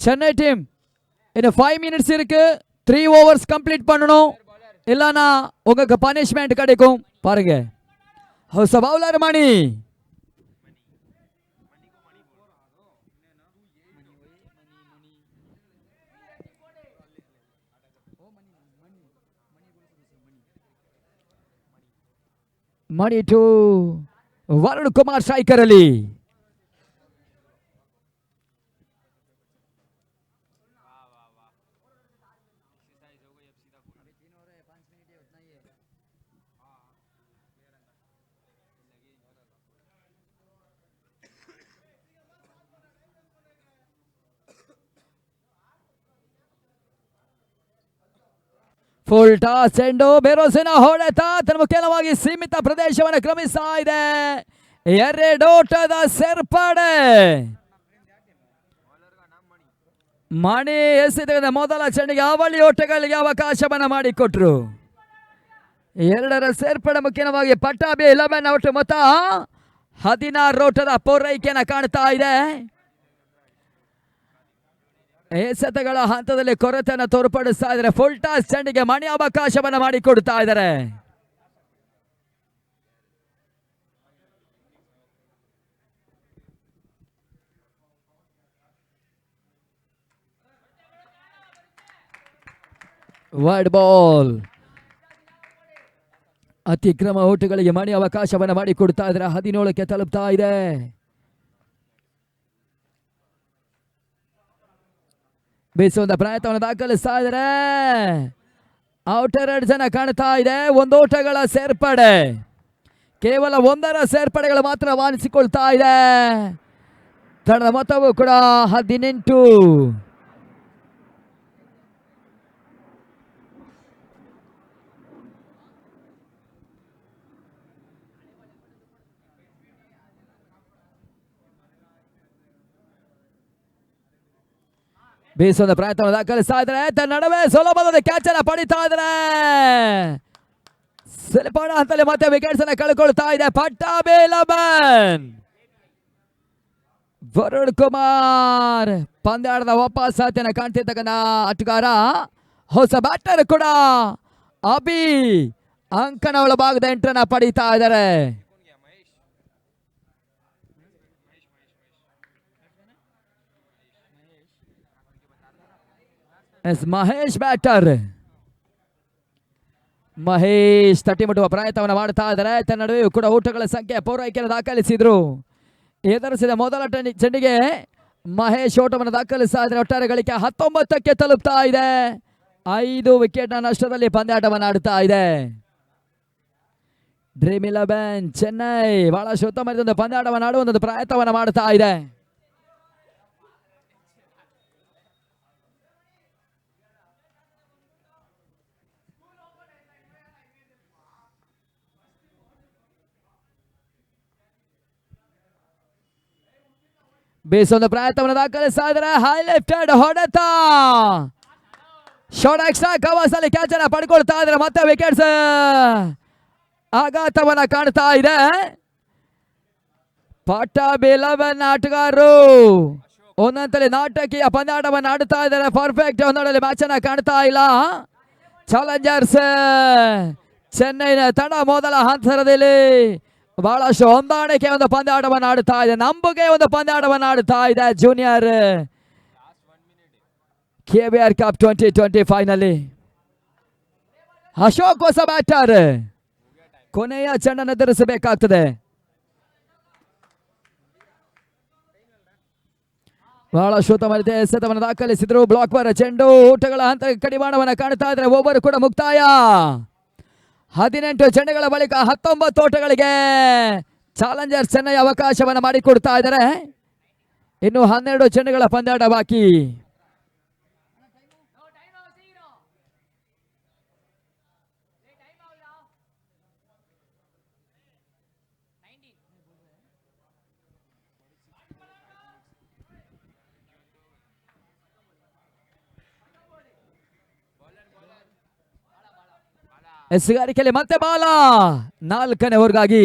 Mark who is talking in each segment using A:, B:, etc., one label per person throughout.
A: Chennai team இன்னும் 5 minutes இருக்கு. 3 overs complete பண்ணணும், இல்லைன்னா உங்களுக்கு பனிஷ்மெண்ட் கிடைக்கும். பாருங்க, house bowler Mani. Mani to Varun Kumar striker ಅಲ್ಲಿ. ಫುಲ್ ಟಾಸ್ ಚೆಂಡು ಬೇರೋಸಿನ ಹೊಡೆತ ತನ್ನ ಮುಖ್ಯವಾಗಿ ಸೀಮಿತ ಪ್ರದೇಶವನ್ನು ಕ್ರಮಿಸ್ತಾ ಇದೆ. ಎರಡೋಟದ ಸೇರ್ಪಡೆ. ಮಣಿ ಎಸೆದ ಮೊದಲ ಚೆಂಡಿಗೆ ಅವಳಿ ಓಟಗಳಿಗೆ ಅವಕಾಶವನ್ನು ಮಾಡಿಕೊಟ್ರು. ಎರಡರ ಸೇರ್ಪಡೆ ಮುಖ್ಯವಾಗಿ ಪಟ್ಟಾಭಿ 11 ಔಟ್ ಮೊತ್ತ 16 ಓಟದ ಪೂರೈಕೆಯನ್ನು ಕಾಣ್ತಾ ಇದೆ. ಎಸೆತಗಳ ಹಂತದಲ್ಲಿ ಕೊರತೆಯನ್ನು ತೋರ್ಪಡಿಸ್ತಾ ಇದ್ದಾರೆ. ಫುಲ್ ಟಾಸ್ ಚೆಂಡಿಗೆ ಮಣಿ ಅವಕಾಶವನ್ನು ಮಾಡಿಕೊಡ್ತಾ ಇದ್ದಾರೆ. Wide ball. ಅತಿಕ್ರಮ ಓಟಗಳಿಗೆ ಮಣಿ ಅವಕಾಶವನ್ನು ಮಾಡಿಕೊಡ್ತಾ ಇದ್ದಾರೆ. 17ಕ್ಕೆ ತಲುಪ್ತಾ ಇದೆ. ಬೀಸುವಂತ ಪ್ರಯತ್ನವನ್ನು ದಾಖಲಿಸ್ತಾ ಇದ್ದಾರೆ. ಔಟರ್ 2 ಜನ ಕಾಣ್ತಾ ಇದೆ. 1 ಓಟಗಳ ಸೇರ್ಪಡೆ, ಕೇವಲ 1ರ ಸೇರ್ಪಡೆಗಳು ಮಾತ್ರ ವಾನಿಸಿಕೊಳ್ತಾ ಇದೆ. ತಂಡದ ಮೊತ್ತವು ಕೂಡ 18. ಬೀಸುವಂತ ಪ್ರಯತ್ನವನ್ನು ದಾಖಲಿಸ್ತಾ ಇದ್ದಾರೆ. ತನ್ನ ನಡುವೆ ಸುಲಭದ ಕ್ಯಾಚ್ ಅನ್ನು ಪಡಿತಾ ಇದ್ದಾರೆ. ಸಿಲಿಪಾಡ ಹಂತದಲ್ಲಿ ಮತ್ತೆ ವಿಕೆಟ್ಸ್ ಅನ್ನು ಕಳ್ಕೊಳ್ತಾ ಇದೆ. ಪಟ್ಟಾಭಿ 11. ವರುಣ್ ಕುಮಾರ್ ಪಂದ್ಯಾಟದ ವಾಪಸಾತಿಯನ್ನು ಕಾಣ್ತಿರ್ತಕ್ಕಂಥ ಆಟಗಾರ. ಹೊಸ ಬ್ಯಾಟರ್ ಕೂಡ ಅಭಿ ಅಂಕನ ಒಳಭಾಗದ ಎಂಟ್ರನ್ನ ಪಡಿತಾ ಇದ್ದಾರೆ. ಮಹೇಶ್ ಬ್ಯಾಟರ್. ಮಹೇಶ್ ತಟ್ಟಿ ಮುಟ್ಟುವ ಪ್ರಯತ್ನವನ್ನು ಮಾಡ್ತಾ ಇದ್ದಾರೆ. ತನ್ನ ನಡುವೆಯೂ ಕೂಡ ಓಟಗಳ ಸಂಖ್ಯೆ ಪೂರೈಕೆಯನ್ನು ದಾಖಲಿಸಿದ್ರು. ಎದುರಿಸಿದ ಮೊದಲ ಚೆಂಡಿಗೆ ಮಹೇಶ್ ಓಟವನ್ನು ದಾಖಲಿಸ್ತಾ ಇದ್ದಾರೆ. ಒಟ್ಟಾರೆ ಗಳಿಕೆ 19ಕ್ಕೆ ತಲುಪ್ತಾ ಇದೆ. 5 ವಿಕೆಟ್ ನಷ್ಟದಲ್ಲಿ ಪಂದ್ಯಾಟವನ್ನು ಆಡ್ತಾ ಇದೆ. ಡ್ರೀಮ್ 11 ಚೆನ್ನೈ ಬಹಳಷ್ಟು ಉತ್ತಮ ಪಂದ್ಯಾಟವನ್ನು ಆಡುವ ಪ್ರಯತ್ನವನ್ನು ಮಾಡ್ತಾ ಇದೆ. ಬೇಸೊಂದು ಪ್ರಯತ್ನವನ್ನು ದಾಖಲಿಸ್ತಾ ಇದ್ದಾರೆ. ಹೈ ಲೆಫ್ಟೆಡ್ ಹೊಡೆತ, ಶಾರ್ಟ್ ಎಕ್ಸ್ಟ್ರಾ ಕವರ್ಸ್ ಅಲ್ಲಿ ಕ್ಯಾಚ್ ಅನ್ನು ಪಡ್ಕೊಳ್ತಾ ಇದ್ದಾರೆ. ಮತ್ತೆ ವಿಕೆಟ್ಸ್ ಆಘಾತವನ್ನ ಕಾಣ್ತಾ ಇದೆ. ಪಟ್ಟಾಭಿ 11 ಆಟಗಾರರು ಒಂದಂತಲ್ಲಿ ನಾಟಕೀಯ ಪಂದ್ಯಾಟವನ್ನು ಆಡುತ್ತಾ ಇದ್ದಾರೆ. ಪರ್ಫೆಕ್ಟ್ ಒಂದರಲ್ಲಿ ಮ್ಯಾಚ್ ಅನ್ನ ಕಾಣ್ತಾ ಇಲ್ಲ. ಚಾಲೆಂಜರ್ಸ್ ಚೆನ್ನೈನ ತಂಡ ಮೊದಲ ಹಂತದಲ್ಲಿ ಬಹಳಷ್ಟು ಹೊಂದಾಣಿಕೆ ಒಂದು ಪಂದ್ಯಾಟವನ್ನು ಆಡುತ್ತಾ ಇದೆ. ನಂಬುಗೆ ಒಂದು ಪಂದ್ಯಾಟವನ್ನು ಆಡುತ್ತಾ ಇದೆ. ಜೂನಿಯರ್ KBR ಕಪ್ 2025 ನಲ್ಲಿ ಅಶೋಕ್ ಹೊಸ ಬ್ಯಾಟರ್ ಕೊನೆಯ ಚೆಂಡನ್ನು ಎದುರಿಸಬೇಕಾಗ್ತದೆ. ಬಹಳಷ್ಟು ಉತ್ತಮ ರೀತಿಯ ಎಸೆತವನ್ನು ದಾಖಲಿಸಿದ್ರು. ಬ್ಲಾಕ್ ಬರ ಚೆಂಡು ಊಟಗಳ ಹಂತ ಕಡಿವಾಣವನ್ನು ಕಾಣ್ತಾ ಇದ್ರೆ. ಓವರ್ ಕೂಡ ಮುಕ್ತಾಯ. 18 ಚೆಂಡುಗಳ ಬಳಿಕ 19 ಓಟಗಳಿಗೆ ಚಾಲೆಂಜರ್ಸ್ ಚೆನ್ನೈ ಅವಕಾಶವನ್ನು ಮಾಡಿಕೊಡ್ತಾ ಇದ್ದಾರೆ. ಇನ್ನು 12 ಚೆಂಡುಗಳ ಪಂದ್ಯಾಟ ಬಾಕಿ. ಎಸ್ಗಾರಿಕೆಯಲ್ಲಿ ಮತ್ತೆ ಬಾಲ 4ನೇ ಓವರ್ಗಾಗಿ.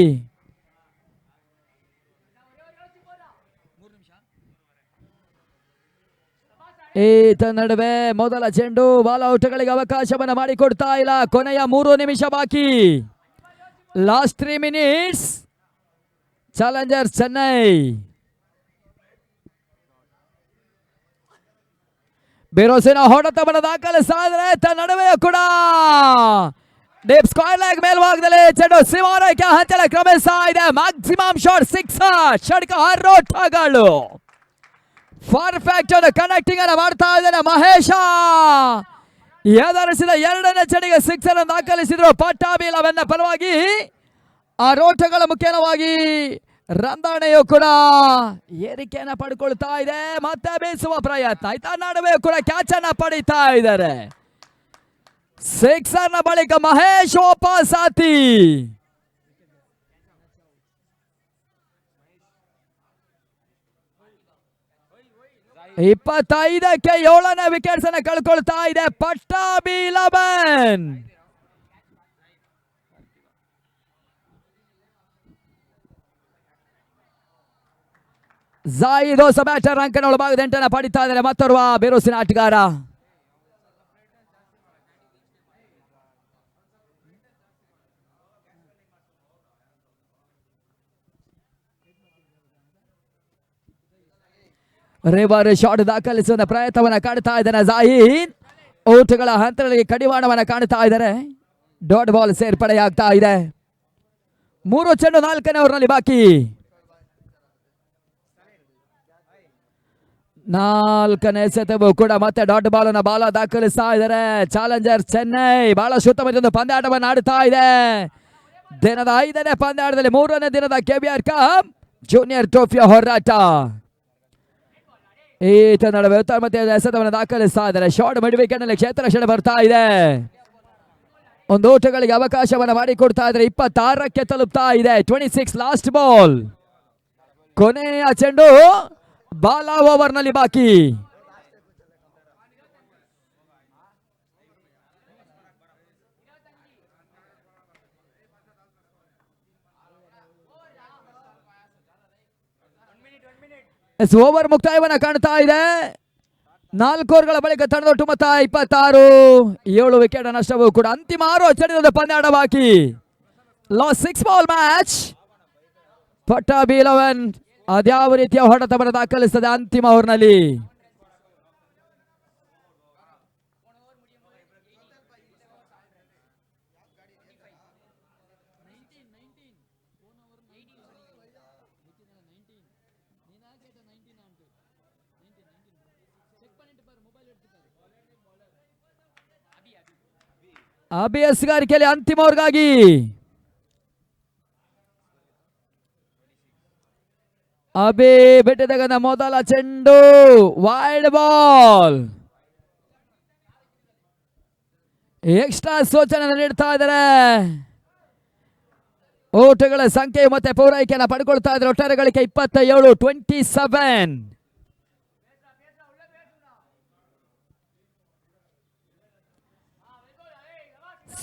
A: ಈತ ನಡುವೆ ಮೊದಲ ಚೆಂಡು ಬಾಲ್ ಔಟ್ಗಳಿಗೆ ಅವಕಾಶವನ್ನು ಮಾಡಿಕೊಡ್ತಾ ಇಲ್ಲ. ಕೊನೆಯ 3 ನಿಮಿಷ ಬಾಕಿ. Last 3 minutes. ಚಾಲೆಂಜರ್ಸ್ ಚೆನ್ನೈ ಬಿರುಸಿನ ಹೊಡೆತವನ್ನು ದಾಖಲಿಸಿದರೆ ತನ್ನ ನಡುವೆಯೂ ಕೂಡ ಡೀಪ್ ಸ್ಕ್ವೇರ್ ಲೆಗ್ ಮೇಲ್ಭಾಗದಲ್ಲಿ ಚೆಂಡು ಸಿಮಾರಕ್ಕೆ ಹಂತಲ ಕ್ರಮಿಸ್ತಾ ಇದೆ. ಮ್ಯಾಕ್ಸಿಮಮ್ ಶಾಟ್ 6 ಷಡ್ಕ ಹರೋಟಗಳು ಪರ್ಫೆಕ್ಟ್ ಕನೆಕ್ಟಿಂಗ್ ಅನ್ನು ಮಾಡ್ತಾ ಇದ್ದಾನೆ ಮಹೇಶ. ಎದುರಿಸಿದ 2ನೇ ಚೆಂಡಿಗೆ 6 ಅನ್ನು ದಾಖಲಿಸಿದ್ರು ಪಟ್ಟಾಭಿ 11 ಪರವಾಗಿ. ಆ ರೋಟಗಳ ಮುಖ್ಯವಾಗಿ ರಂದಾಣೆಯು ಕೂಡ ಏರಿಕೆಯನ್ನ ಪಡ್ಕೊಳ್ತಾ ಇದೆ. ಮತ್ತೆ ಬೀಸುವ ಪ್ರಯತ್ನ. ಇತ ನಡುವೆ ಕೂಡ ಕ್ಯಾಚ್ ಅನ್ನ ಪಡಿತಾ ಇದ್ದಾರೆ. 6 ನ ಬಳಿಕ ಮಹೇಶ್ ವಾಪಸಾತಿ. 25ಕ್ಕೆ 7ನೇ ವಿಕೆಟ್ಸ್ ಅನ್ನ ಕಳ್ಕೊಳ್ತಾ ಇದೆ ಪಟ್ಟಾಭಿ 11. ಜಾಯಿದ್ ಹೊಸ ಬ್ಯಾಟರ್ ಅಂಕಣ ಒಳಭಾಗದ 8 ಪಡಿತಾ ಇದ್ದಾರೆ. ಮತ್ತೋರ್ವ ಬಿರುಸಿನ ಆಟಗಾರ. ರಿವರ್ ಶಾಟ್ ದಾಖಲಿಸುವ ಪ್ರಯತ್ನವನ್ನ ಕಾಣ್ತಾ ಇದ್ದಾನೆ ಜಾಹಿದ್. ಔಟ್ಗಳ ಹಂತಗಳಿಗೆ ಕಡಿವಾಣವನ್ನ ಕಾಣ್ತಾ ಇದ್ದಾರೆ. ಡಾಟ್ ಬಾಲ್ ಸೇರ್ಪಡೆಯಾಗ್ತಾ ಇದೆ. 3 ಚೆಂಡು 4ನೇ ಓವರ್ನಲ್ಲಿ ಬಾಕಿ. 4ನೇ ಎಸೆತವು ಕೂಡ ಮತ್ತೆ ಡಾಟ್ ಬಾಲ್ ಅನ್ನ ಬಾಲ ದಾಖಲಿಸ್ತಾ ಇದ್ದಾರೆ ಚಾಲೆಂಜರ್ಸ್ ಚೆನ್ನೈ. ಬಹಳ ಉತ್ತಮವಾದ ಪಂದ್ಯಾಟವನ್ನು ಆಡುತ್ತಾ ಇದೆ. ದಿನದ 5ನೇ ಪಂದ್ಯಾಟದಲ್ಲಿ 3ನೇ ದಿನದ KBR ಕಪ್ ಜೂನಿಯರ್ ಟ್ರೋಫಿಯ ಹೋರಾಟ. ಈತ ನಡುವೆ ಉತ್ತರ ಮತ್ತೆ ಎಸೆತವನ್ನು ದಾಖಲಿಸ್ತಾ ಇದ್ದಾರೆ. ಶಾರ್ಟ್ ಮಿಡ್ ವಿಕೆಟ್ ನಲ್ಲಿ ಕ್ಷೇತ್ರ ರಕ್ಷಣೆ ಬರ್ತಾ ಇದೆ. ಒಂದು ಓಟಗಳಿಗೆ ಅವಕಾಶವನ್ನು ಮಾಡಿಕೊಡ್ತಾ ಇದ್ದಾರೆ. 26ಕ್ಕೆ ತಲುಪ್ತಾ ಇದೆ. 26 ಲಾಸ್ಟ್ ಬಾಲ್. ಕೊನೆಯ ಚೆಂಡು ಬಾಲ ಓವರ್ ನಲ್ಲಿ ಬಾಕಿ. ಓವರ್ ಮುಕ್ತಾಯವನ್ನ ಕಾಣ್ತಾ ಇದೆ. 4 ಓವರ್ಗಳ ಬಳಿಕ ತಂಡದೊಟ್ಟು ಮೊತ್ತ 26. 7 ವಿಕೆಟ್ ನಷ್ಟವೂ ಕೂಡ. ಅಂತಿಮ 6 ಚೆಂಡಿನ ಪಂದ್ಯಾಟ ಬಾಕಿ. Last 6 ball match. ಪಟ್ಟಾಭಿ 11 ಅದ್ಯಾವ ರೀತಿಯ ಹೊಡೆತವನ್ನು ದಾಖಲಿಸ್ತದೆ ಅಂತಿಮ ಓವರ್ನಲ್ಲಿ. ಅಭ್ಯಾಸಗಾರಿಕೆಯಲ್ಲಿ ಅಂತಿಮ ಓವರ್ಗಾಗಿ ಅಬಿ ಬಿಟ್ಟಿದಾಗ ಮೊದಲ ಚೆಂಡು ವೈಡ್ ಬಾಲ್. ಎಕ್ಸ್ಟ್ರಾ ಸೂಚನೆ ನೀಡ್ತಾ ಇದ್ದಾರೆ. ಓಟಗಳ ಸಂಖ್ಯೆ ಮತ್ತೆ ಪೂರೈಕೆಯನ್ನು ಪಡ್ಕೊಳ್ತಾ ಇದ್ದಾರೆ. ಒಟ್ಟಾರೆ ಗಳಿಕೆ 27 27.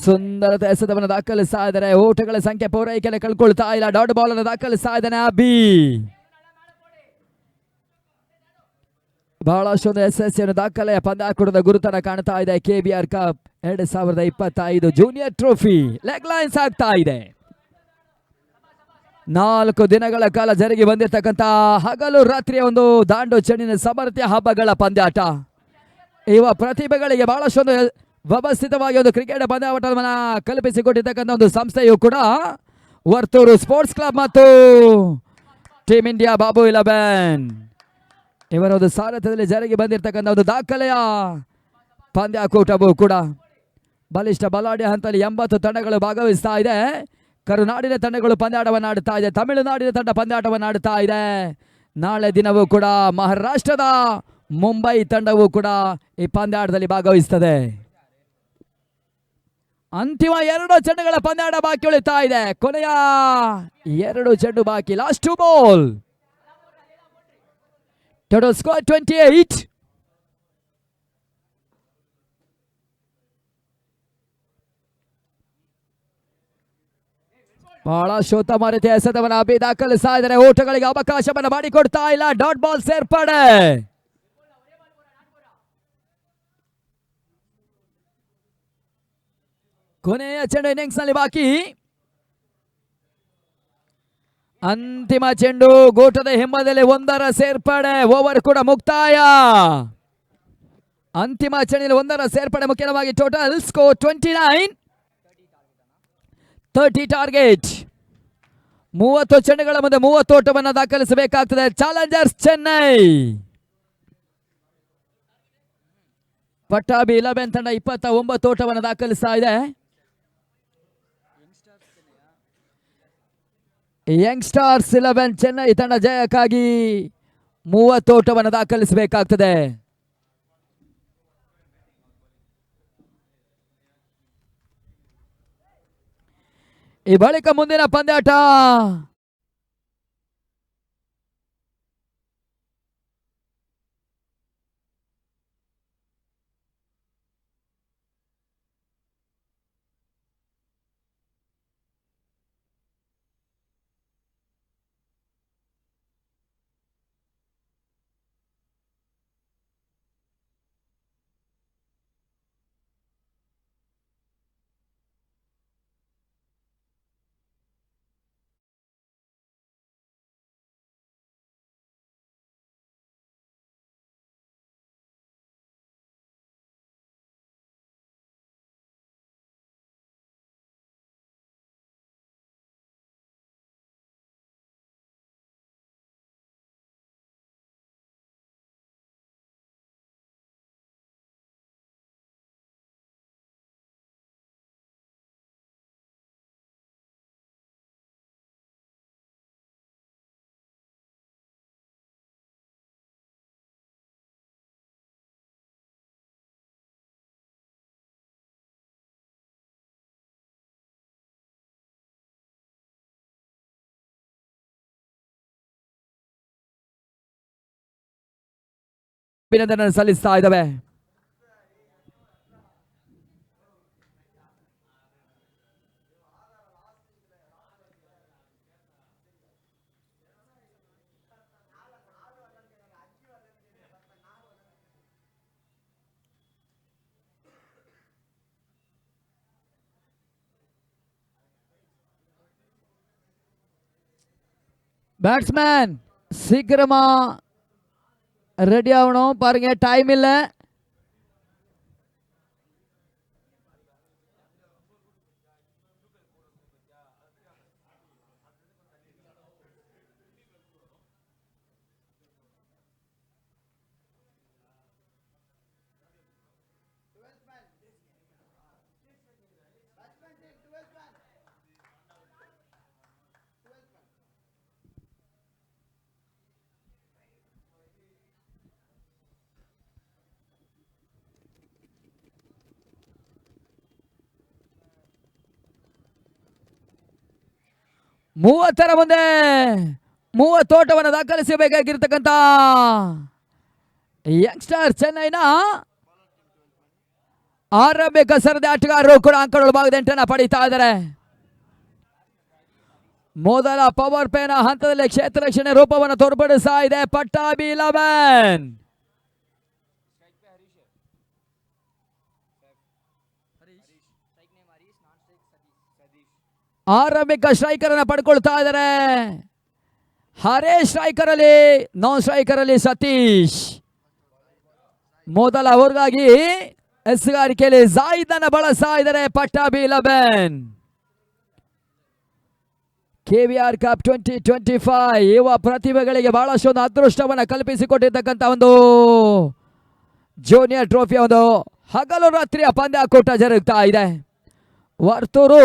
A: ಸುಂದರತೆ ಎಸೆತವನ್ನು ದಾಖಲಿಸ್ತಾ ಇದ್ದಾರೆ. ಓಟಗಳ ಸಂಖ್ಯೆ ಪೂರೈಕೆಯನ್ನು ಕಳ್ಕೊಳ್ತಾ ಇಲ್ಲ. ಡಾಟ್ ಬಾಲ್ ಅನ್ನು ದಾಖಲಿಸ್ತಾ ಇದ್ದಾನೆ ಅಬಿ. ಬಹಳಷ್ಟೊಂದು ಯಶಸ್ಸಿಯನ್ನು ದಾಖಲೆಯ ಪಂದ್ಯಾಕೂಟದ ಗುರುತನ ಕಾಣ್ತಾ ಇದೆ. KBR cup 2025 junior trophy leg lines ಆಗ್ತಾ ಇದೆ. 4 ದಿನಗಳ ಕಾಲ ಜರುಗಿ ಬಂದಿರತಕ್ಕಂತ ಹಗಲು ರಾತ್ರಿಯ ಒಂದು ದಾಂಡು ಚೆಂಡಿನ ಸಮರ್ಥ್ಯ ಹಬ್ಬಗಳ ಪಂದ್ಯಾಟ. ಇವ ಪ್ರತಿಭೆಗಳಿಗೆ ಬಹಳಷ್ಟೊಂದು ವ್ಯವಸ್ಥಿತವಾಗಿ ಒಂದು ಕ್ರಿಕೆಟ್ ಪಂದ್ಯಾಟವನ್ನು ಕಲ್ಪಿಸಿಕೊಟ್ಟಿರ್ತಕ್ಕಂಥ ಒಂದು ಸಂಸ್ಥೆಯು ಕೂಡ ವರ್ತೂರು ಸ್ಪೋರ್ಟ್ಸ್ ಕ್ಲಬ್ ಮತ್ತು ಟೀಮ್ ಇಂಡಿಯಾ ಬಾಬು 11 ಇವರ ಒಂದು ಸಾರಥ್ಯದಲ್ಲಿ ಜರುಗಿ ಬಂದಿರತಕ್ಕಂಥ ಒಂದು ದಾಖಲೆಯ ಪಂದ್ಯಾಕೂಟವು ಕೂಡ ಬಲಿಷ್ಠ ಬಲಾಢ್ಯ ಹಂತದಲ್ಲಿ 80 ತಂಡಗಳು ಭಾಗವಹಿಸ್ತಾ ಇದೆ. ಕರುನಾಡಿನ ತಂಡಗಳು ಪಂದ್ಯಾಟವನ್ನು ಆಡುತ್ತಾ ಇದೆ. ತಮಿಳುನಾಡಿನ ತಂಡ ಪಂದ್ಯಾಟವನ್ನು ಆಡುತ್ತಾ ಇದೆ. ನಾಳೆ ದಿನವೂ ಕೂಡ ಮಹಾರಾಷ್ಟ್ರದ ಮುಂಬೈ ತಂಡವು ಕೂಡ ಈ ಪಂದ್ಯಾಟದಲ್ಲಿ ಭಾಗವಹಿಸುತ್ತದೆ. ಅಂತಿಮ 2 ಚೆಂಡುಗಳ ಪಂದ್ಯಾಟ ಬಾಕಿ ಉಳಿತಾ ಇದೆ. ಕೊನೆಯ 2 ಚೆಂಡು ಬಾಕಿ. Last 2 ball. Total score 28. ಬಹಳ ಉತ್ತಮ ರೀತಿಯ ಎಸೆತವನ್ನು ಅಭಿ ದಾಖಲಿಸ್ತಾ ಇದ್ದಾರೆ. ಓಟಗಳಿಗೆ ಅವಕಾಶವನ್ನು ಮಾಡಿಕೊಡ್ತಾ ಇಲ್ಲ. ಡಾಟ್ ಬಾಲ್ ಸೇರ್ಪಡೆ. ಕೊನೆಯ ಚೆಂಡು ಇನ್ನಿಂಗ್ಸ್ ನಲ್ಲಿ ಬಾಕಿ. ಅಂತಿಮ ಚೆಂಡು ಗೋಟದ ಹಿಂಬದಲ್ಲಿ ಒಂದರ ಸೇರ್ಪಡೆ. ಓವರ್ ಕೂಡ ಮುಕ್ತಾಯ. ಅಂತಿಮ ಚೆಂಡಿನಲ್ಲಿ ಒಂದರ ಸೇರ್ಪಡೆ ಮುಖ್ಯವಾಗಿ. Total score 29, 30 target. 30 ಚೆಂಡುಗಳ ಮುಂದೆ 30 ಓಟವನ್ನು ದಾಖಲಿಸಬೇಕಾಗ್ತದೆ ಚಾಲೆಂಜರ್ಸ್ ಚೆನ್ನೈ. ಪಟ್ಟಾಭಿ 11 ತಂಡ 29 ಓಟವನ್ನು ದಾಖಲಿಸ್ತಾ ಇದೆ. ಯಂಗ್ಸ್ಟಾರ್ಸ್ 11 ಚೆನ್ನೈ ತಂಡ ಜಯಕ್ಕಾಗಿ 30 ಓಟವನ್ನು ದಾಖಲಿಸಬೇಕಾಗ್ತದೆ. ಈ ಬಳಿಕ ಮುಂದಿನ ಪಂದ್ಯಾಟ ಅಭಿನಂದನೆ ಸಲ್ಲಿಸ್ತಾ ಇದ್ದಾವೆ. பேட்ஸ்மேன் சீக்கிரமா ரெடி ஆகணும். பாருங்க டைம் இல்லை. ಮೂವತ್ತರ ಮುಂದೆ 30 ಓಟವನ್ನು ದಾಖಲಿಸಬೇಕಾಗಿರ್ತಕ್ಕಂಥ ಯಂಗ್ಸ್ಟರ್ ಚೆನ್ನೈನ ಆರಂಭಿಕ ಸರದಿ ಆಟಗಾರರು ಕೂಡ ಅಂಕಗಳು ಭಾಗದ 8 ಪಡೀತಾ ಇದ್ದಾರೆ. ಮೊದಲ ಪವರ್ ಪ್ಲೇನ ಹಂತದಲ್ಲಿ ಕ್ಷೇತ್ರ ರಕ್ಷಣೆ ರೂಪವನ್ನು ತೋರ್ಪಡಿಸ್ತಾ ಇದೆ ಪಟ್ಟಾಭಿ 11. ಆರಂಭಿಕ ಸ್ಟ್ರೈಕರ್ ಅನ್ನ ಪಡ್ಕೊಳ್ತಾ ಇದ್ದಾರೆ. ಹರೇಶ್ ಸ್ಟ್ರೈಕರ್ ಅಲ್ಲಿ, ನಾನ್ ಸ್ಟ್ರೈಕರ್ ಅಲ್ಲಿ ಸತೀಶ್. ಮೊದಲ ಓವರ್ಗಾಗಿ ಎಸ್ಗಾರಿಕೆಯಲ್ಲಿ ಜಾಯಿದ್ ಅನ್ನ ಬಳಸ್ತಾ ಇದ್ದಾರೆ ಪಟ್ಟಾಭಿ 11. ಕೆವಿಆರ್ ಕಪ್ 2025 ಯುವ ಪ್ರತಿಭೆಗಳಿಗೆ ಬಹಳಷ್ಟು ಒಂದು ಅದೃಷ್ಟವನ್ನು ಕಲ್ಪಿಸಿಕೊಟ್ಟಿರ್ತಕ್ಕಂಥ ಒಂದು ಜೂನಿಯರ್ ಟ್ರೋಫಿಯ ಒಂದು ಹಗಲು ರಾತ್ರಿಯ ಪಂದ್ಯಾಕೂಟ ಜರುಗ್ತಾ ಇದೆ. ವರ್ತೂರು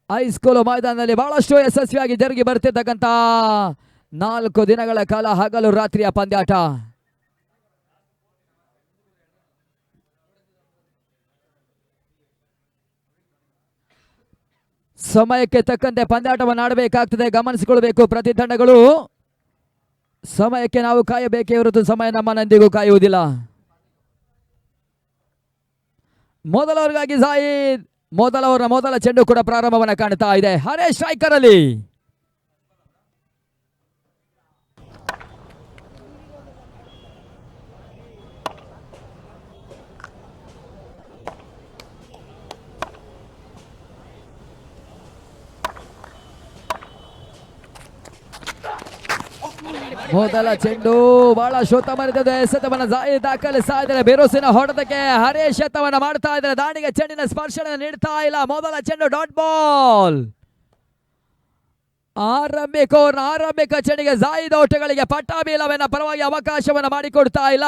A: ಹೈಸ್ಕೂಲ್ ಮೈದಾನದಲ್ಲಿ ಬಹಳಷ್ಟು ಯಶಸ್ವಿಯಾಗಿ ಜರುಗಿ ಬರ್ತಿರ್ತಕ್ಕಂಥ 4 ದಿನಗಳ ಕಾಲ ಹಗಲು ರಾತ್ರಿಯ ಪಂದ್ಯಾಟ. ಸಮಯಕ್ಕೆ ತಕ್ಕಂತೆ ಪಂದ್ಯಾಟವನ್ನು ಆಡಬೇಕಾಗ್ತದೆ, ಗಮನಿಸಿಕೊಳ್ಬೇಕು ಪ್ರತಿ ತಂಡಗಳು. ಸಮಯಕ್ಕೆ ನಾವು ಕಾಯಬೇಕೇ ಹೊರತು ಸಮಯ ನಮ್ಮನೆಂದಿಗೂ ಕಾಯುವುದಿಲ್ಲ. ಮೊದಲವರಿಗಾಗಿ ಜಾಯಿದ್, ಮೊದಲ ಚೆಂಡು ಕೂಡ ಪ್ರಾರಂಭವನ್ನು ಕಾಣ್ತಾ ಇದೆ. ಹರೇಶ್ ಸ್ಟ್ರೈಕರ್ ಅಲ್ಲಿ ಮೊದಲ ಚೆಂಡು ಬಹಳ ಶೋತಮರಿದ ಎಸೆತವನ್ನ ಜಾಯಿ ದಾಖಲಿಸ್ತಾ ಇದ್ದಾರೆ. ಬಿರುಸಿನ ಹೊಡೆತಕ್ಕೆ ಹರೀಶ್ ಎತ್ತವನ್ನ ಮಾಡ್ತಾ ಇದ್ದಾರೆ. ದಾಂಡಿಗೆ ಚೆಂಡಿನ ಸ್ಪರ್ಶನ ನೀಡ್ತಾ ಇಲ್ಲ. ಮೊದಲ ಚೆಂಡು ಡಾಟ್ ಬಾಲ್. ಆರಂಭಿಕ ಚೆಂಡಿಗೆ ಜಾಯಿದ ಓಟಗಳಿಗೆ ಪಟ್ಟಾಭಿಲವನ್ನ ಪರವಾಗಿ ಅವಕಾಶವನ್ನ ಮಾಡಿಕೊಡ್ತಾ ಇಲ್ಲ.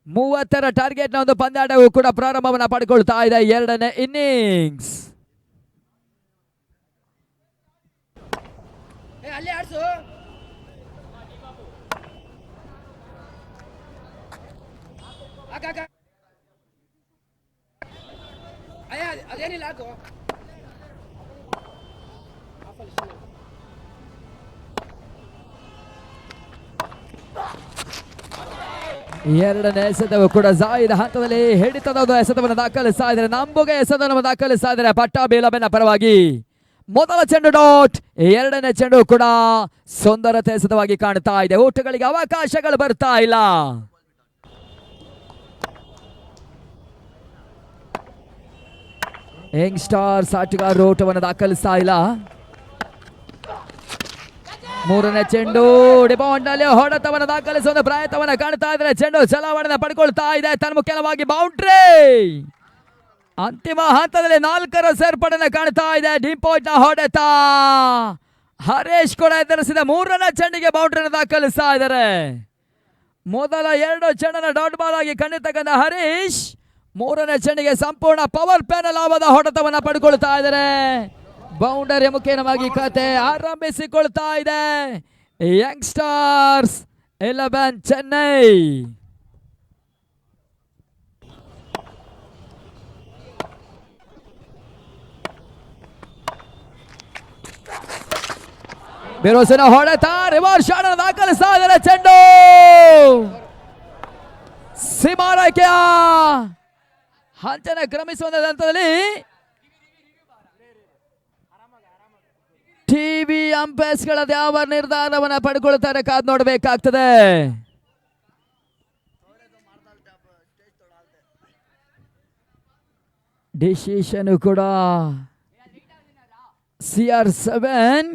A: 30ರ ಟಾರ್ಗೆಟ್ ನ ಒಂದು ಪಂದ್ಯಾಟವು ಕೂಡ ಪ್ರಾರಂಭವನ್ನ ಪಡ್ಕೊಳ್ತಾ ಇದೆ. ಎರಡನೇ ಇನ್ನಿಂಗ್ಸ್.
B: ಅದೇನಿಲ್ಲ
A: ಎರಡನೇ ಎಸೆತವು ಕೂಡ ಜಾಯಿದ ಹಂತದಲ್ಲಿ ಹಿಡಿತದ ಒಂದು ಎಸೆತವನ್ನು ದಾಖಲಿಸ್ತಾ ಇದ್ದಾರೆ. ನಂಬುಗೆ ಎಸೆತವನ್ನು ದಾಖಲಿಸ್ತಾ ಇದ್ದಾರೆ ಪಟ್ಟಾಭಿಲವನ್ನ ಪರವಾಗಿ. ಮೊದಲ ಚೆಂಡು ಡಾಟ್. ಎರಡನೇ ಚೆಂಡು ಕೂಡ ಸುಂದರತೆ ಎಸೆತವಾಗಿ ಕಾಣ್ತಾ ಇದೆ. ಓಟಗಳಿಗೆ ಅವಕಾಶಗಳು ಬರ್ತಾ ಇಲ್ಲ. ಯಂಗ್ ಸ್ಟಾರ್ಸ್ ಆಟಗಾರರು ಓಟವನ್ನು ದಾಖಲಿಸ್ತಾ ಇಲ್ಲ. ಮೂರನೇ ಚೆಂಡು ಡಿಬೌಂಡ್ ನಲ್ಲಿ ಹೊಡೆತವನ್ನು ದಾಖಲಿಸುವ ಪ್ರಯತ್ನವನ್ನ ಕಾಣ್ತಾ ಇದ್ರೆ. ಚೆಂಡು ಚಲಾವಣೆ ಪಡ್ಕೊಳ್ತಾ ಇದೆ. ತನ್ಮುಖವಾಗಿ ಬೌಂಡ್ರಿ. ಅಂತಿಮ ಹಂತದಲ್ಲಿ 4ರ ಸೇರ್ಪಡೆನ ಕಾಣ್ತಾ ಇದೆ. ಡೀಪ್ ಪಾಯಿಂಟ್ ನ ಹೊಡೆತ. ಹರೀಶ್ ಕೂಡ ಎದುರಿಸಿದ 3ನೇ ಚೆಂಡಿಗೆ ಬೌಂಡ್ರಿನ ದಾಖಲಿಸ್ತಾ ಇದ್ದಾರೆ. ಮೊದಲ 2 ಚೆಂಡನ ಡಾಟ್ ಬಾಲ್ ಆಗಿ ಕಂಡಿರ್ತಕ್ಕಂಥ ಹರೀಶ್ 3ನೇ ಚೆಂಡಿಗೆ ಸಂಪೂರ್ಣ ಪವರ್ ಪ್ಯಾನಲ್ ಆದ ಹೊಡೆತವನ್ನ ಪಡ್ಕೊಳ್ತಾ ಇದ್ದಾರೆ. ಬೌಂಡರಿ ಮುಖೇನವಾಗಿ ಕತೆ ಆರಂಭಿಸಿಕೊಳ್ತಾ ಇದೆ ಯಂಗ್ಸ್ಟರ್ಸ್ 11 ಚೆನ್ನೈ. ಬಿರುಸಿನ ಹೊಡೆತ. ರಿವರ್ಸ್ ಶಾಟ್ ದಾಖಲಿಸ್ತಾ ಇದ್ದಾರೆ. ಚೆಂಡು ಸೀಮಾರೇಖೆಯ ಹಂಚನೆ ಕ್ರಮಿಸುವ ಹಂತದಲ್ಲಿ ಟಿವಿ ಅಂಪೈರ್ಸ್ ಗಳ ಯಾವ ನಿರ್ಧಾರವನ್ನ ಪಡ್ಕೊಳ್ತಾರೆ ಕಾದ್ ನೋಡಬೇಕಾಗ್ತದೆ. ಡಿಸಿಷನ್ ಕೂಡ CR7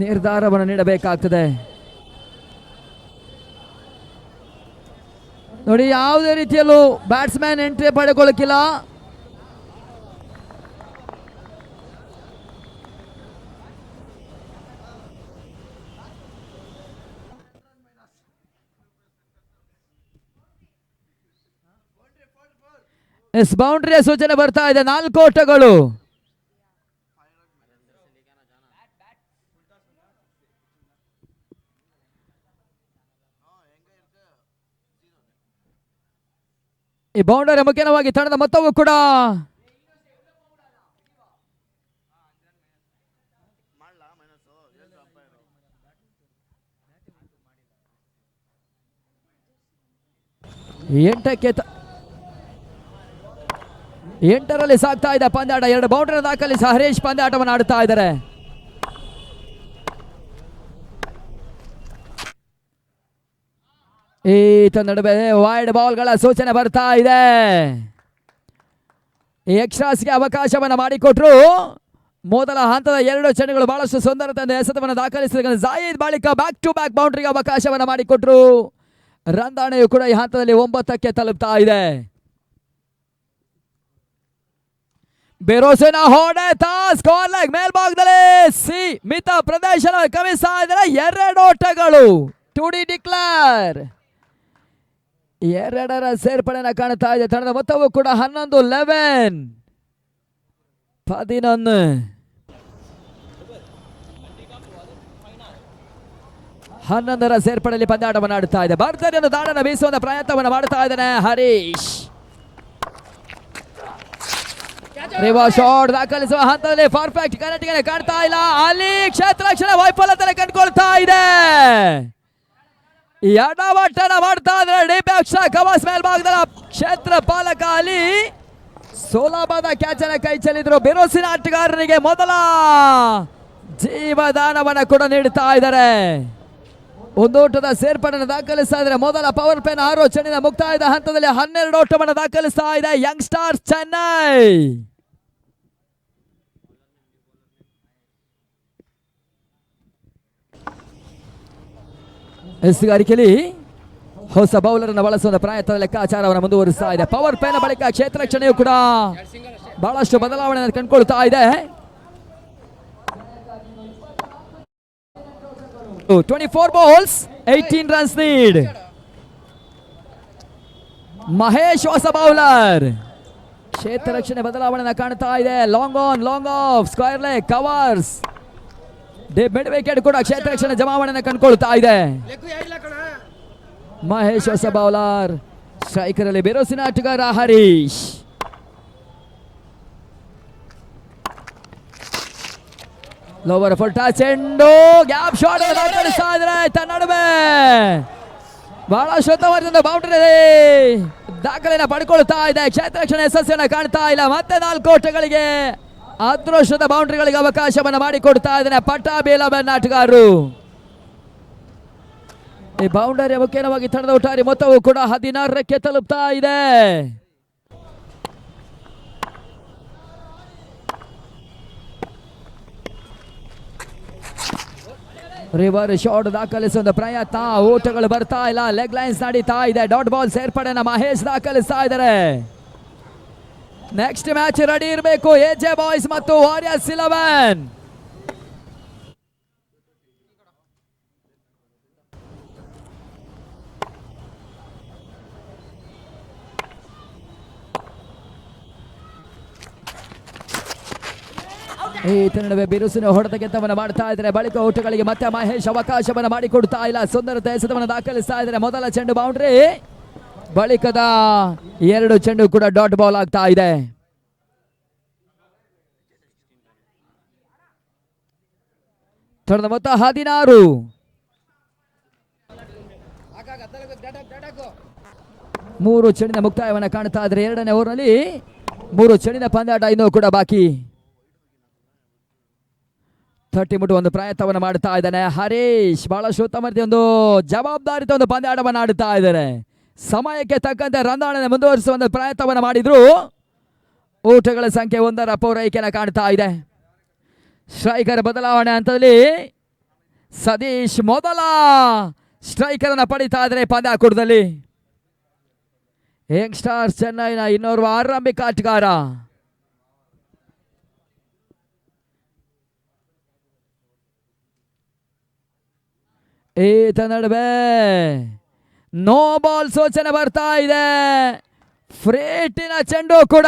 A: ನಿರ್ಧಾರವನ್ನು ನೀಡಬೇಕಾಗ್ತದೆ. ನೋಡಿ, ಯಾವುದೇ ರೀತಿಯಲ್ಲೂ ಬ್ಯಾಟ್ಸ್ಮನ್ ಎಂಟ್ರಿ ಪಡೆಕೊಳ್ಳಕ್ಕಿಲ್ಲ. ಬೌಂಡ್ರಿಯ ಸೂಚನೆ ಬರ್ತಾ ಇದೆ. 4 ಓಟಗಳು. ಈ ಬೌಂಡರಿ ಮುಖ್ಯವಾಗಿ ತಂಡದ ಮೊತ್ತವೂ ಕೂಡ ಎಂಟರಲ್ಲಿ ಸಾಗ್ತಾ ಇದೆ ಪಂದ್ಯಾಟ. 2 ಬೌಂಡರಿ ದಾಖಲಿಸಿ ಹರೀಶ್ ಪಂದ್ಯಾಟವನ್ನು ಆಡುತ್ತಾ ಇದ್ದಾರೆ. ಈತ ನಡುವೆ ವೈಡ್ ಬಾಲ್ಗಳ ಸೂಚನೆ ಬರ್ತಾ ಇದೆ. ಎಕ್ಸ್ಟ್ರಾಸ್ಗೆ ಅವಕಾಶವನ್ನು ಮಾಡಿಕೊಟ್ರು. ಮೊದಲ ಹಂತದ 2 ಚೆಂಡುಗಳು ಬಹಳಷ್ಟು ಸುಂದರತೆ ಎಸೆತವನ್ನು ದಾಖಲಿಸಿದ ಜಾಯಿದ್ ಬಳಿಕ ಬ್ಯಾಕ್ ಟು ಬ್ಯಾಕ್ ಬೌಂಡ್ರಿಗೆ ಅವಕಾಶವನ್ನು ಮಾಡಿಕೊಟ್ರು. ರಂದಾಣೆಯು ಕೂಡ ಈ ಹಂತದಲ್ಲಿ 9ಕ್ಕೆ ತಲುಪ್ತಾ ಇದೆ. ಬಿರುಸಿನ ಹೊಡೆತ. ಸ್ಕೋರ್ ಲೈಕ್ ಮೇಲ್ಭಾಗದಲ್ಲಿ ಮಿತ ಪ್ರದೇಶನ ಕ್ರಮಿಸ್ತಾ ಇದ್ದಾರೆ. 2 ಓಟಗಳು. ಟು ಡಿ ಡಿಕ್ಲೇರ್. 2ರ ಸೇರ್ಪಡೆನ ಕಾಣ್ತಾ ಇದೆ. ತಂಡದ ಮೊತ್ತವೂ ಕೂಡ 11 11ರ ಸೇರ್ಪಡೆಯಲ್ಲಿ ಪಂದ್ಯಾಟವನ್ನು ಆಡುತ್ತಾ ಇದೆ. ಭರ್ಜರಿಯನ್ನು ದಾಳನ್ನು ಬೀಸುವ ಪ್ರಯತ್ನವನ್ನು ಮಾಡುತ್ತಾ ಇದ್ದಾನೆ ಹರೀಶ್. ರಿವರ್ಸ್ ಶಾಟ್ ದಾಖಲಿಸುವ ಹಂತದಲ್ಲಿ ಪರ್ಫೆಕ್ಟ್ ಕನೆಕ್ಟ್ ಕಾಣ್ತಾ ಇಲ್ಲ. ಅಲ್ಲಿ ಕ್ಷೇತ್ರ ರಕ್ಷಣೆ ವೈಫಲ್ಯತೆ ಕಂಡುಕೊಳ್ತಾ ಇದೆ. ಎಡವಟ್ಟನ ಮಾಡ್ತಾ ಇದ್ರೆ ಡಿಪ್ಯಾಕ್ಷ ಕವಾಸ್ ಮೇಲ್ಭಾಗದ ಕ್ಷೇತ್ರ ಪಾಲಕ ಅಲ್ಲಿ ಸುಲಭದ ಕ್ಯಾಚ್ ಅನ್ನ ಕೈ ಚೆಲ್ಲಿದ್ರು. ಬಿರುಸಿನ ಆಟಗಾರರಿಗೆ ಮೊದಲ ಜೀವದಾನವನ್ನ ಕೂಡ ನೀಡುತ್ತಾ ಇದ್ದಾರೆ. ಒಂದೋಟದ ಸೇರ್ಪಡೆಯನ್ನು ದಾಖಲಿಸ್ತಾ ಇದ್ದಾರೆ. ಮೊದಲ ಪವರ್ ಪ್ಲೇನ 6 ಚೆಂಡಿನ ಮುಕ್ತಾಯದ ಹಂತದಲ್ಲಿ 12 ಓಟವನ್ನು ದಾಖಲಿಸ್ತಾ ಇದೆ ಯಂಗ್ ಸ್ಟಾರ್ಸ್ ಚೆನ್ನೈ. ಎಸ್ಗಾರಿಕೆಯಲ್ಲಿ ಹೊಸ ಬೌಲರ್ ಅನ್ನು ಬಳಸುವ ಪ್ರಯತ್ನದ ಲೆಕ್ಕಾಚಾರವನ್ನು ಮುಂದುವರಿಸ್ತಾ ಇದೆ. ಪವರ್ ಪ್ಲೇನ ಬಳಿಕ ಕ್ಷೇತ್ರ ರಕ್ಷಣೆಯು ಕೂಡ ಬಹಳಷ್ಟು ಬದಲಾವಣೆ ಕಂಡುಕೊಳ್ತಾ ಇದೆ. 24 balls 18 runs need. ಮಹೇಶ್ ಹೊಸ ಬೌಲರ್. ಕ್ಷೇತ್ರ ರಕ್ಷಣೆ ಬದಲಾವಣೆ ಕಾಣ್ತಾ ಇದೆ. Long on long of square leg covers. Mid wicket ಕೂಡ ಕ್ಷೇತ್ರ ರಕ್ಷಣೆ ಜಮಾವಣೆ ಕಂಡುಕೊಳ್ತಾ ಇದೆ. ಮಹೇಶ್ ಹೊಸ ಬೌಲರ್. ಸ್ಟ್ರೈಕರ್ ಅಲ್ಲಿ ಬಿರುಸಿನ ಆಟಗಾರ ಹರೀಶ್. ಲೋವರ್ ಫುಲ್ ಚೆಂಡು ಗ್ಯಾಪ್ ಶಾಟ್ ದಾಖಲಿಸ್ತಾ ಇದ್ರೆ ತನ್ನ ನಡುವೆ ಬಹಳ ಶುದ್ಧವಾದ ಬೌಂಡ್ರಿ ದಾಖಲೆನ ಪಡ್ಕೊಳ್ತಾ ಇದೆ. ಕ್ಷೇತ್ರ ರಕ್ಷಣೆ ಯಶಸ್ಸನ್ನ ಕಾಣ್ತಾ ಇಲ್ಲ. ಮತ್ತೆ 4 ಓಟಗಳಿಗೆ ಅದೃಷ್ಟದ ಬೌಂಡ್ರಿಗಳಿಗೆ ಅವಕಾಶವನ್ನು ಮಾಡಿಕೊಡ್ತಾ ಇದ್ದಾನೆ ಪಟ್ಟಾಭಿ 11 ಆಟಗಾರರು. ಈ ಬೌಂಡರಿ ಮುಖ್ಯವಾಗಿ ತಂಡದ ಒಟ್ಟಾರೆ ಮೊತ್ತವು ಕೂಡ 16ಕ್ಕೆ ತಲುಪ್ತಾ ಇದೆ. ರಿವರ್ ಶಾಟ್ ದಾಖಲಿಸುವ ಪ್ರಯತ್ನ. ಓಟಗಳು ಬರ್ತಾ ಇಲ್ಲ. ಲೆಗ್ ಲೈನ್ಸ್ ನಡೀತಾ ಇದೆ. ಡಾಟ್ ಬಾಲ್ ಸೇರ್ಪಡೆನ ಮಹೇಶ್ ದಾಖಲಿಸ್ತಾ ಇದ್ದಾರೆ. ನೆಕ್ಸ್ಟ್ ಮ್ಯಾಚ್ ರೆಡಿ ಇರಬೇಕು ಎಜೆ ಬಾಯ್ಸ್ ಮತ್ತು ವಾರಿಯರ್ಸ್ 11. ಈ ನಡುವೆ ಬಿರುಸಿನ ಹೊಡೆತ ಗೆತ್ತವನ್ನು ಮಾಡ್ತಾ ಇದ್ದಾರೆ. ಬಳಿಕ ಓಟಗಳಿಗೆ ಮತ್ತೆ ಮಹೇಶ್ ಅವಕಾಶವನ್ನು ಮಾಡಿಕೊಡ್ತಾ ಇಲ್ಲ. ಸುಂದರತೆ ಎಸೆತವನ್ನು ದಾಖಲಿಸ್ತಾ ಇದ್ದಾರೆ. ಮೊದಲ ಚೆಂಡು ಬೌಂಡ್ರಿ, ಬಳಿಕದ 2 ಚೆಂಡು ಕೂಡ ಡಾಟ್ ಬಾಲ್ ಆಗ್ತಾ ಇದೆ. ತಂಡದ ಮೊತ್ತ 16. 3 ಚೆಂಡಿನ ಮುಕ್ತಾಯವನ್ನು ಕಾಣ್ತಾ ಇದ್ದಾರೆ. 2ನೇ ಓವರ್ನಲ್ಲಿ 3 ಚೆಂಡಿನ ಪಂದ್ಯಾಟ ಇನ್ನೂ ಕೂಡ ಬಾಕಿ. 30 ಮುಟ್ಟುವ ಪ್ರಯತ್ನವನ್ನು ಮಾಡ್ತಾ ಇದ್ದಾನೆ ಹರೀಶ್. ಬಹಳಷ್ಟು ಉತ್ತಮತೆ ಜವಾಬ್ದಾರಿತ ಪಂದ್ಯಾಟವನ್ನು ಆಡುತ್ತಾ ಇದ್ದಾರೆ. ಸಮಯಕ್ಕೆ ತಕ್ಕಂತೆ ರನ್ನಾಣನೆ ಮುಂದುವರಿಸುವ ಪ್ರಯತ್ನವನ್ನು ಮಾಡಿದ್ರು. ಓಟಗಳ ಸಂಖ್ಯೆ 1ರ ಪೂರೈಕೆಯನ್ನು ಕಾಣ್ತಾ ಇದೆ. ಸ್ಟ್ರೈಕರ್ ಬದಲಾವಣೆ ಹಂತದಲ್ಲಿ ಸತೀಶ್ ಮೊದಲ ಸ್ಟ್ರೈಕರ್ ಅನ್ನು ಪಡಿತಾ ಇದ್ದಾರೆ ಪಂದ್ಯಾಕೂಟದಲ್ಲಿ. ಯಂಗ್ಸ್ಟರ್ಸ್ ಚೆನ್ನೈನ ಇನ್ನೋರ್ವ ಆರಂಭಿಕ ಆಟಗಾರ. ಈತ ನಡುವೆ ನೋ ಬಾಲ್ ಸೂಚನೆ ಬರ್ತಾ ಇದೆ. ಫ್ರೇಟಿನ ಚೆಂಡು ಕೂಡ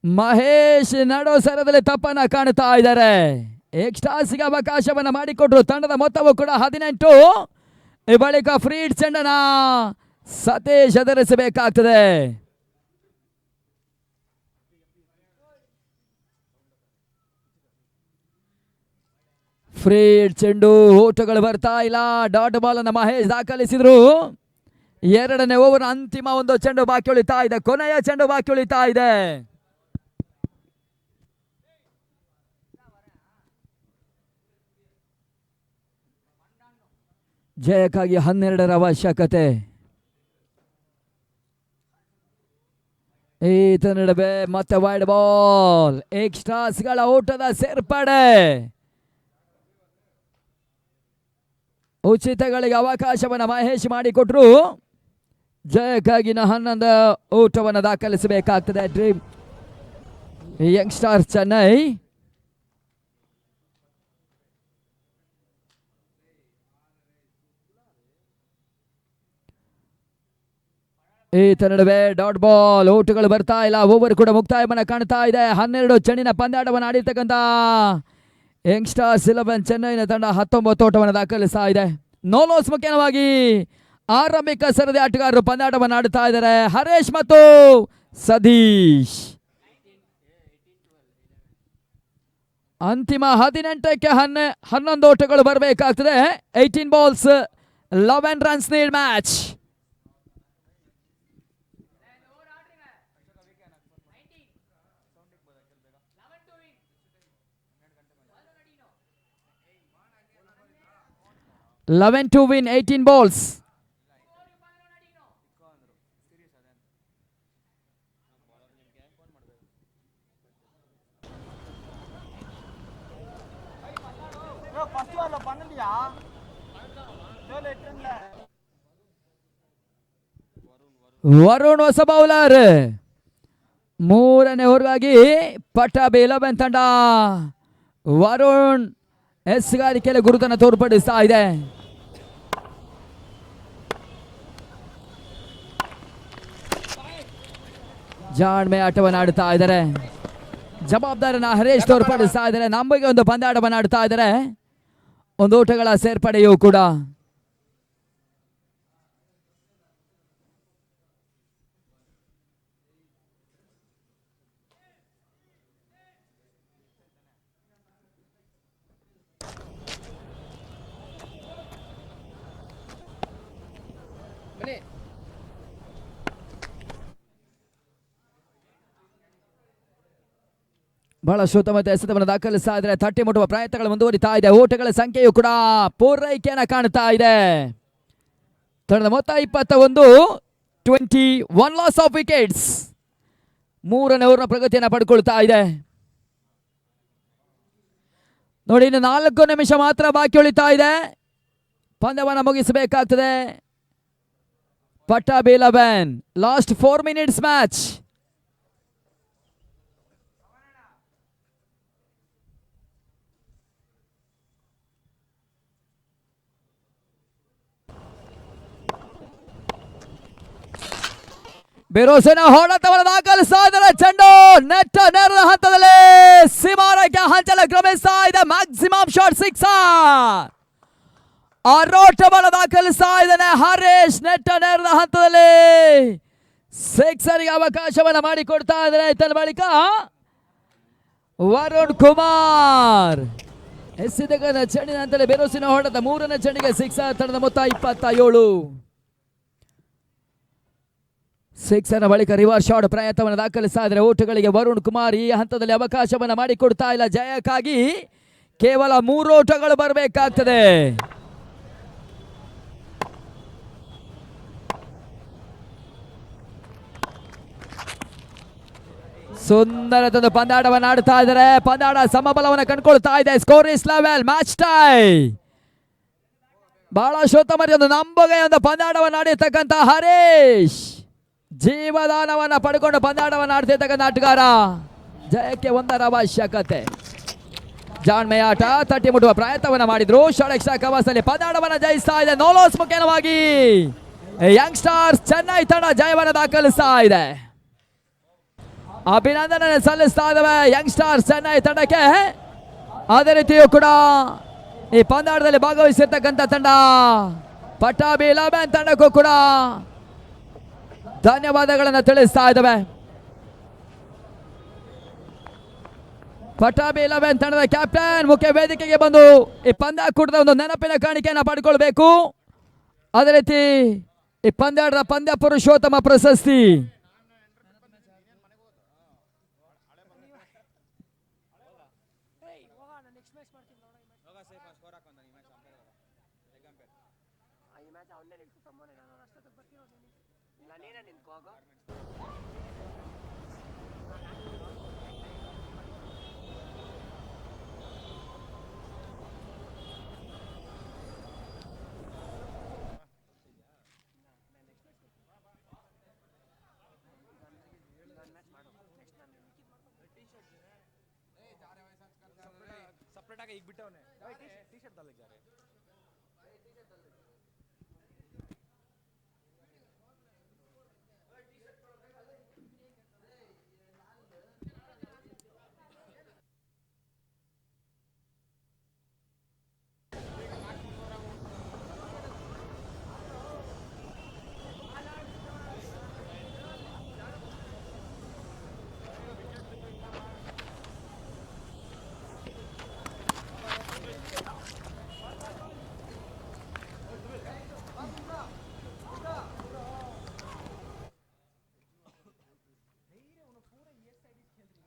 A: ಮಹೇಶ್ ನಡು ಸರದಲ್ಲಿ ತಪ್ಪನ್ನ ಕಾಣ್ತಾ ಇದ್ದಾರೆ. ಎಕ್ಸ್ಟ್ರಾಸ್ಗೆ ಅವಕಾಶವನ್ನು ಮಾಡಿಕೊಟ್ರು. ತಂಡದ ಮೊತ್ತವು ಕೂಡ 18. ಈ ಬಳಿಕ ಫ್ರೀಟ್ ಚೆಂಡನ ಸತೀಶ್ ಎದುರಿಸಬೇಕಾಗ್ತದೆ. ಫ್ರೀಡ್ ಚೆಂಡು, ಓಟಗಳು ಬರ್ತಾ ಇಲ್ಲ. ಡಾಟ್ ಬಾಲ್ ಅನ್ನು ಮಹೇಶ್ ದಾಖಲಿಸಿದ್ರು. 2ನೇ ಓವರ್ ಅಂತಿಮ ಚೆಂಡು ಬಾಕಿ ಉಳಿತಾ ಇದೆ. ಕೊನೆಯ ಚೆಂಡು ಬಾಕಿ ಉಳಿತಾ ಇದೆ. ಜಯಕ್ಕಾಗಿ 12ರ ಅವಶ್ಯಕತೆ. ಈತ ನಡುವೆ ಮತ್ತೆ ವೈಡ್ ಬಾಲ್. ಎಕ್ಸ್ಟ್ರಾಸ್ಗಳ ಓಟದ ಸೇರ್ಪಡೆ. ಉಚಿತಗಳಿಗೆ ಅವಕಾಶವನ್ನು ಮಹೇಶ್ ಮಾಡಿಕೊಟ್ರು. ಜಯಕ್ಕಾಗಿ 11 ಓಟವನ್ನು ದಾಖಲಿಸಬೇಕಾಗ್ತದೆ ಡ್ರೀಮ್ ಯಂಗ್ಸ್ಟರ್ಸ್ ಚೆನ್ನೈ. ಈತ ನಡುವೆ ಡಾಟ್ ಬಾಲ್. ಓಟಗಳು ಬರ್ತಾ ಇಲ್ಲ. ಓವರ್ ಕೂಡ ಮುಕ್ತಾಯವನ್ನು ಕಾಣ್ತಾ ಇದೆ. 12 ಚೆಂಡಿನ ಪಂದ್ಯಾಟವನ್ನು ಆಡಿರ್ತಕ್ಕಂಥ ಯಂಗ್ಸ್ಟರ್ಸ್ 11 ಚೆನ್ನೈನ ತಂಡ 19 ಓಟವನ್ನು ದಾಖಲಿಸ್ತಾ ಇದೆ. ನೋಲೋಸ್ ಮುಖ್ಯವಾಗಿ ಆರಂಭಿಕ ಸರದಿ ಆಟಗಾರರು ಪಂದ್ಯಾಟವನ್ನು ಆಡುತ್ತಾ ಇದ್ದಾರೆ. ಹರೇಶ್ ಮತ್ತು ಸತೀಶ್. ಅಂತಿಮ 18ಕ್ಕೆ 11 ಓಟಗಳು ಬರಬೇಕಾಗ್ತದೆ. 18 balls 11 runs need match. Eleven to win, 18 balls. Varun ಹೊಸ ಬೌಲರ್. ಮೂರನೇ ಓವರ್ಗಾಗಿ ಪಟ್ಟಾಬಿ 11 ತಂಡ ವರುಣ್ ಎಸ್ಗಾರಿಕೆಯಲ್ಲಿ ಗುರುತನ್ನು ತೋರ್ಪಡಿಸ್ತಾ ಇದೆ. ಜಾಣ್ಮೆ ಆಟವನ್ನು ಆಡ್ತಾ ಇದ್ದಾರೆ. ಜವಾಬ್ದಾರನ ಹರೀಶ್ ತೋರ್ಪಡಿಸ್ತಾ ಇದ್ದಾರೆ. ನಮಗೆ ಒಂದು ಪಂದ್ಯಾಟವನ್ನು ಆಡ್ತಾ ಇದ್ದಾರೆ. ಒಂದು ಓಟಗಳ ಸೇರ್ಪಡೆಯೂ ಕೂಡ. ಬಹಳ ಉತ್ತಮ ಎಸೆತವನ್ನು ದಾಖಲಿಸ್ತಾ ಇದ್ದಾರೆ. ತಟ್ಟಿ ಮುಟ್ಟುವ ಪ್ರಯತ್ನಗಳು ಮುಂದುವರಿತಾ ಇದೆ. ಓಟಗಳ ಸಂಖ್ಯೆಯು ಕೂಡ ಪೂರೈಕೆಯನ್ನು ಕಾಣ್ತಾ ಇದೆ. ತಂಡದ ಮೊತ್ತ 21, 21 ಲಾಸ್ ಆಫ್ ವಿಕೆಟ್ಸ್. ಮೂರನೇ ಓವರ್ನ ಪ್ರಗತಿಯನ್ನು ಪಡ್ಕೊಳ್ತಾ ಇದೆ. ನೋಡಿ, ಇನ್ನು 4 ನಿಮಿಷ ಮಾತ್ರ ಬಾಕಿ ಉಳಿತಾ ಇದೆ. ಪಂದ್ಯವನ್ನು ಮುಗಿಸಬೇಕಾಗ್ತದೆ. ಪಟ್ಟಾಬಿ 11, ಲಾಸ್ಟ್ 4 ಮಿನಿಟ್ಸ್ ಮ್ಯಾಚ್. ಬಿರುಸಿನ ಹೊಡೆತವನ್ನು ದಾಖಲಿಸ್ತಾ ಇದ್ದಾರೆ. ಚೆಂಡು ನೆಟ್ಟ ನೇರದ ಹಂತದಲ್ಲಿ ಸೀಮಾರೇಖೆ ಹಂಚಲು ಕ್ರಮಿಸ್ತಾ ಇದೆ. Maximum shot 6. ಆರೋಟವನ್ನು ದಾಖಲಿಸ್ತಾ ಇದ್ದಾನೆ ಹರೀಶ್. ನೆಟ್ಟ ನೇರದ ಹಂತದಲ್ಲಿ 6ರಿಗೆ ಅವಕಾಶವನ್ನು ಮಾಡಿಕೊಡ್ತಾ ಇದ್ದಾರೆ. ಇದರ ಬಳಿಕ ವರುಣ್ ಕುಮಾರ್ ಎಸೆದ ಚೆಂಡಿನ ಹಂತದಲ್ಲಿ ಬಿರುಸಿನ ಹೊಡೆತ. ಮೂರನೇ ಚೆಂಡಿಗೆ 6. ತಂಡದ ಮೊತ್ತ 27. 6ರ ಬಳಿಕ ರಿವರ್ಸ್ ಶಾಟ್ ಪ್ರಯತ್ನವನ್ನು ದಾಖಲಿಸ್ತಾ ಇದ್ದಾರೆ. ಓಟಗಳಿಗೆ ವರುಣ್ ಕುಮಾರ್ ಈ ಹಂತದಲ್ಲಿ ಅವಕಾಶವನ್ನು ಮಾಡಿಕೊಡ್ತಾ ಇಲ್ಲ. ಜಯಕ್ಕಾಗಿ ಕೇವಲ 3 ಓಟಗಳು ಬರಬೇಕಾಗ್ತದೆ. ಸುಂದರದೊಂದು ಪಂದ್ಯಾಟವನ್ನು ಆಡ್ತಾ ಇದ್ದಾರೆ. ಪಂದ್ಯಾಟ ಸಮಬಲವನ್ನು ಕಂಡುಕೊಳ್ತಾ ಇದೆ. Score is level, match tie. ಬಹಳ ಉತ್ತಮ ಒಂದು ನಂಬಗೆ ಒಂದು ಪಂದ್ಯಾಟವನ್ನು ಆಡಿರ್ತಕ್ಕಂಥ ಹರೀಶ್ ಜೀವದಾನವನ್ನು ಪಡ್ಕೊಂಡು ಪಂದ್ಯಾಟವನ್ನು ಆಡ್ತಿರ್ತಕ್ಕಂಥ ಆಟಗಾರ. ಜಯಕ್ಕೆ 1ರ ಅವಶ್ಯಕತೆ. ಜಾಣ್ಮೆಯ ಆಟ. ತಟ್ಟಿ ಮುಟ್ಟುವ ಪ್ರಯತ್ನವನ್ನು ಮಾಡಿದ್ರು. ಷಡಕ್ಷ ಕವಸಲ್ಲಿ ಪಂದ್ಯಾಟವನ್ನು ಜಯಿಸ್ತಾ ಇದೆ. ನೋಲೋಸ್ ಮುಖ್ಯವಾಗಿ ಯಂಗ್ಸ್ಟರ್ಸ್ ಚೆನ್ನೈ ತಂಡ ಜಯವನ್ನು ದಾಖಲಿಸ್ತಾ ಇದೆ. ಅಭಿನಂದನೆ ಸಲ್ಲಿಸ್ತಾ ಇದ್ದಾವೆ ಯಂಗ್ಸ್ಟರ್ಸ್ ಚೆನ್ನೈ ತಂಡಕ್ಕೆ. ಅದೇ ರೀತಿಯೂ ಕೂಡ ಈ ಪಂದ್ಯಾಟದಲ್ಲಿ ಭಾಗವಹಿಸಿರ್ತಕ್ಕಂಥ ತಂಡ ಪಟ್ಟಾಬಿ 11 ತಂಡಕ್ಕೂ ಕೂಡ ಧನ್ಯವಾದಗಳನ್ನು ತಿಳಿಸ್ತಾ ಇದ್ದಾವೆ. ಪಟ್ಟಾಬಿ 11 ತಂಡದ ಕ್ಯಾಪ್ಟನ್ ಮುಖ್ಯ ವೇದಿಕೆಗೆ ಬಂದು ಈ ಪಂದ್ಯಾಕೂಟದ ಒಂದು ನೆನಪಿನ ಕಾಣಿಕೆಯನ್ನು ಪಡ್ಕೊಳ್ಬೇಕು. ಅದೇ ರೀತಿ ಈ ಪಂದ್ಯಾಟದ ಪಂದ್ಯ ಪುರುಷೋತ್ತಮ ಪ್ರಶಸ್ತಿ
B: ಈಗ ಬಿಟ್ಟವನೇ ಟಿ ಶರ್ಟ್ ತಲೆ ಜಾರೆ.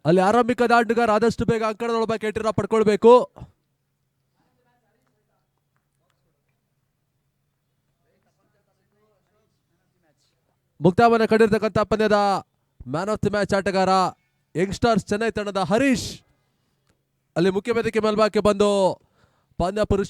C: ಅಲ್ಲಿ ಆರಂಭಿಕ ಆಟಗಾರ ಆದಷ್ಟು ಬೇಗ ಅಂಕಣದೊಳಗೆ ಕೆಟ್ಟಿರ ಪಡ್ಕೊಳ್ಬೇಕು. ಮುಕ್ತಾಯವನ್ನು ಕಂಡಿರ್ತಕ್ಕಂಥ ಪಂದ್ಯದ ಮ್ಯಾನ್ ಆಫ್ ದಿ ಮ್ಯಾಚ್ ಆಟಗಾರ ಯಂಗ್ಸ್ಟರ್ಸ್ ಚೆನ್ನೈ ತಂಡದ ಹರೀಶ್ ಅಲ್ಲಿ ಮುಖ್ಯ ವೇದಿಕೆ ಮೇಲ್ಭಾಗಕ್ಕೆ ಬಂದು ಪಂದ್ಯ ಪುರುಷ